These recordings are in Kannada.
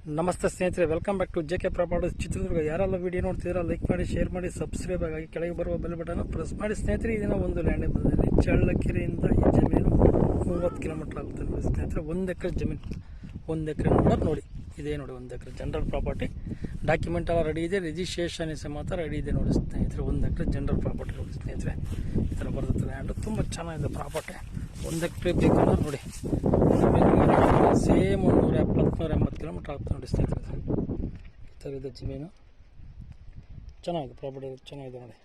ನಮಸ್ತೆ ಸ್ನೇಹಿತರೆ, welcome back to JK properties Chitradurga. ಯಾರೆಲ್ಲ ವಿಡಿಯೋ ನೋಡ್ತಿದ್ದೀರಾ ಲೈಕ್ ಮಾಡಿ, ಶೇರ್ ಮಾಡಿ, ಸಬ್ಸ್ಕ್ರೈಬ್ ಆಗಿ ಕೆಳಗೆ ಬರುವ ಬೆಲ್ ಬಟನ್ ಪ್ರೆಸ್ ಮಾಡಿ. ಸ್ನೇಹಿತರೆ, ಇದನ್ನ ಒಂದು ಲ್ಯಾಂಡ್ ಬಂದಿದೆ. ಚಳ್ಳಕೆರೆಯಿಂದ ಈ ಜಮೀನು 30 ಕಿಲೋಮೀಟರ್ ಆಗುತ್ತೆ ನೋಡಿ ಸ್ನೇಹಿತರೆ. 1 ಎಕರೆ ಜಮೀನು, 1 ಎಕರೆ ನೋಡೋದು ನೋಡಿ. ಇದೇ ನೋಡಿ 1 ಎಕರೆ ಜನರಲ್ ಪ್ರಾಪರ್ಟಿ. ಡಾಕ್ಯುಮೆಂಟ್ ಎಲ್ಲ ರೆಡಿ ಇದೆ, ರಿಜಿಸ್ಟ್ರೇಷನ್ ಸಮೇತ ರೆಡಿ ಇದೆ ನೋಡಿ ಸ್ನೇಹಿತರೆ. 1 ಎಕರೆ ಜನರಲ್ ಪ್ರಾಪರ್ಟಿ ನೋಡಿ ಸ್ನೇಹಿತರೆ. ಈ ಥರ ಬರುತ್ತೆ ಲ್ಯಾಂಡ್, ತುಂಬ ಚೆನ್ನಾಗಿದೆ ಪ್ರಾಪರ್ಟಿ. 1 ಎಕರೆ ಬೇಕಲ್ಲ ನೋಡಿ, ಸೇಮ್ 170-180 ಕಿಲೋಮೀಟರ್ ಆಗುತ್ತೆ ನೋಡಿ ಸ್ನೇಹಿತರೆ. ಈ ಥರ ಇದೆ ಜಮೀನು, ಚೆನ್ನಾಗಿದೆ ಪ್ರಾಪರ್ಟಿ, ಚೆನ್ನಾಗಿದೆ ನೋಡಿ.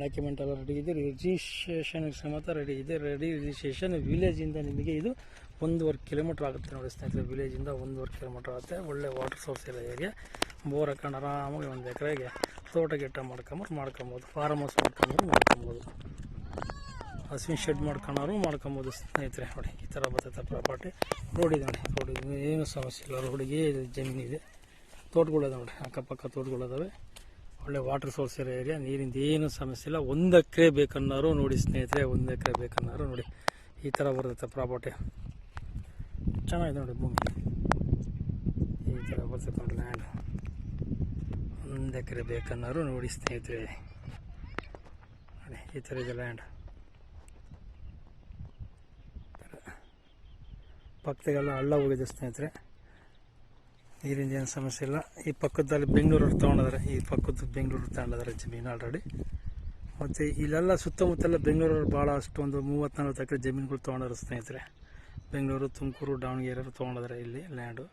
ಡಾಕ್ಯುಮೆಂಟ್ ಎಲ್ಲ ರೆಡಿ ಇದೆ, ರಿಜಿಸ್ಟ್ರೇಷನ್ ಸಮೇತ ರೆಡಿ ಇದೆ. ರಿಜಿಸ್ಟ್ರೇಷನ್ ವಿಲೇಜಿಂದ ನಿಮಗೆ ಇದು 1.5 ಕಿಲೋಮೀಟರ್ ಆಗುತ್ತೆ ನೋಡಿ ಸ್ನೇಹಿತರೆ. ವಿಲೇಜಿಂದ 1.5 ಕಿಲೋಮೀಟರ್ ಆಗುತ್ತೆ. ಒಳ್ಳೆ ವಾಟರ್ ಸೋರ್ಸ್ ಇಲ್ಲ ಏರಿಯಾ. ಬೋರ್ ಹಾಕೊಂಡು ಆರಾಮಾಗಿ 1 ಎಕರೆಗೆ ತೋಟ ಗಿಟ್ಟ ಮಾಡ್ಕೊಬೋದು. ಫಾರ್ಮ್ ಹೌಸ್ ಮಾಡ್ಕೊಬೋದು, ಹಸುವಿನ ಶೆಡ್ ಮಾಡ್ಕೊಬೋದು ಸ್ನೇಹಿತರೆ. ನೋಡಿ ಈ ಥರ ಬರ್ತೈತೆ ಪ್ರಾಪರ್ಟಿ. ರೋಡ್ ಇದೆ ನೋಡಿ, ರೋಡ್ ಏನು ಸಮಸ್ಯೆ ಇಲ್ಲ. ರೋಡಿಗೆ ಜಮೀನಿದೆ, ತೋಟಗಳಿದೆ ನೋಡಿ, ಅಕ್ಕಪಕ್ಕ ತೋಟಗಳಿದಾವೆ. ಒಳ್ಳೆ ವಾಟರ್ ಸೋರ್ಸ್ ಇರೋ ಏರಿಯಾ, ನೀರಿಂದ ಏನು ಸಮಸ್ಯೆ ಇಲ್ಲ. 1 ಎಕರೆ ಬೇಕನ್ನೋರು ನೋಡಿ ಸ್ನೇಹಿತರೆ, 1 ಎಕರೆ ಬೇಕನ್ನೋರು ನೋಡಿ. ಈ ಥರ ಬರ್ತೈತೆ ಪ್ರಾಪರ್ಟಿ, ಚೆನ್ನಾಗಿದೆ ನೋಡಿ ಭೂಮಿ. ಈ ಥರ ಬರ್ತೈತೆ ನೋಡಿ ಲ್ಯಾಂಡ್. 1 ಎಕರೆ ಬೇಕನ್ನೋರು ನೋಡಿ ಸ್ನೇಹಿತರೆ. ನೋಡಿ ಈ ಥರ ಇದೆ ಲ್ಯಾಂಡ್. ಪಕ್ಕದಾಗೆಲ್ಲ ಹಳ್ಳ ಹೋಗಿದೆ ಸ್ನೇಹಿತರೆ, ನೀರಿಂದ ಏನು ಸಮಸ್ಯೆ ಇಲ್ಲ. ಈ ಪಕ್ಕದಲ್ಲಿ ಬೆಂಗಳೂರು ತೊಗೊಂಡಿದ್ದಾರೆ, ಈ ಪಕ್ಕದ ಬೆಂಗಳೂರು ತಗೊಂಡಿದ್ದಾರೆ ಜಮೀನು ಆಲ್ರೆಡಿ. ಮತ್ತು ಇಲ್ಲೆಲ್ಲ ಸುತ್ತಮುತ್ತೆಲ್ಲ ಬೆಂಗಳೂರು ಭಾಳ ಅಷ್ಟೊಂದು 30-40 ಎಕರೆ ಜಮೀನುಗಳು ತೊಗೊಂಡಾರೆ ಸ್ನೇಹಿತರೆ. ಬೆಂಗಳೂರು, ತುಮಕೂರು, ದಾವಣಗೆರೆ ತೊಗೊಂಡಿದ್ದಾರೆ ಇಲ್ಲಿ ಲ್ಯಾಂಡು.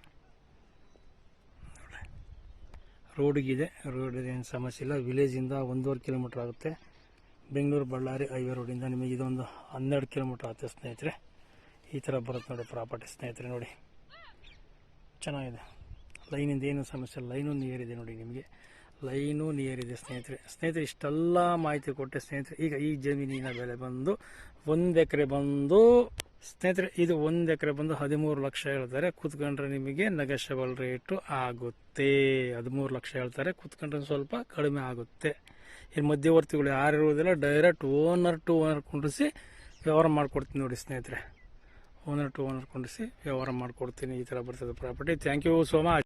ರೋಡಿಗಿದೆ, ರೋಡಿಗೆ ಏನು ಸಮಸ್ಯೆ ಇಲ್ಲ. ವಿಲೇಜಿಂದ 1.5 ಕಿಲೋಮೀಟ್ರ್ ಆಗುತ್ತೆ. ಬೆಂಗಳೂರು ಬಳ್ಳಾರಿ ಹೈವೇ ರೋಡಿಂದ ನಿಮಗೆ ಇದೊಂದು 12 ಕಿಲೋಮೀಟ್ರ್ ಆಗುತ್ತೆ ಸ್ನೇಹಿತರೆ. ಈ ಥರ ಬರುತ್ತೆ ನೋಡಿ ಪ್ರಾಪರ್ಟಿ ಸ್ನೇಹಿತರೆ. ನೋಡಿ ಚೆನ್ನಾಗಿದೆ, ಲೈನಿಂದ ಏನು ಸಮಸ್ಯೆ ಇಲ್ಲ. ಲೈನು ನಿಯರ್ ಇದೆ ನೋಡಿ, ನಿಮಗೆ ಲೈನು ನಿಯರ್ ಇದೆ ಸ್ನೇಹಿತರೆ. ಇಷ್ಟೆಲ್ಲ ಮಾಹಿತಿ ಕೊಟ್ಟೆ ಸ್ನೇಹಿತರೆ. ಈಗ ಈ ಜಮೀನಿನ ಬೆಲೆ ಬಂದು 1 ಎಕರೆ ಬಂದು ಸ್ನೇಹಿತರೆ, ಇದು 1 ಎಕರೆ ಬಂದು 13 ಲಕ್ಷ ಹೇಳ್ತಾರೆ. ಕೂತ್ಕೊಂಡ್ರೆ ನಿಮಗೆ ನೆಗೋಷಿಯಬಲ್ ರೇಟು ಆಗುತ್ತೆ. 13 ಲಕ್ಷ ಹೇಳ್ತಾರೆ, ಕೂತ್ಕೊಂಡ್ರೆ ಸ್ವಲ್ಪ ಕಡಿಮೆ ಆಗುತ್ತೆ. ಈ ಮಧ್ಯವರ್ತಿಗಳು ಯಾರು ಇರೋದಿಲ್ಲ, ಡೈರೆಕ್ಟ್ ಓನರ್ ಟು ಓನರ್ ಕೊಂಡಿಸಿ ವ್ಯವಹಾರ ಮಾಡಿಕೊಡ್ತೀನಿ ನೋಡಿ ಸ್ನೇಹಿತರೆ. ಓನರ್ ಟು ಓನರ್ ಕೊಂಡಿಸಿ ವ್ಯವಹಾರ ಮಾಡಿಕೊಡ್ತೀನಿ. ಈ ಥರ ಬರ್ತದೆ property. Thank you so much.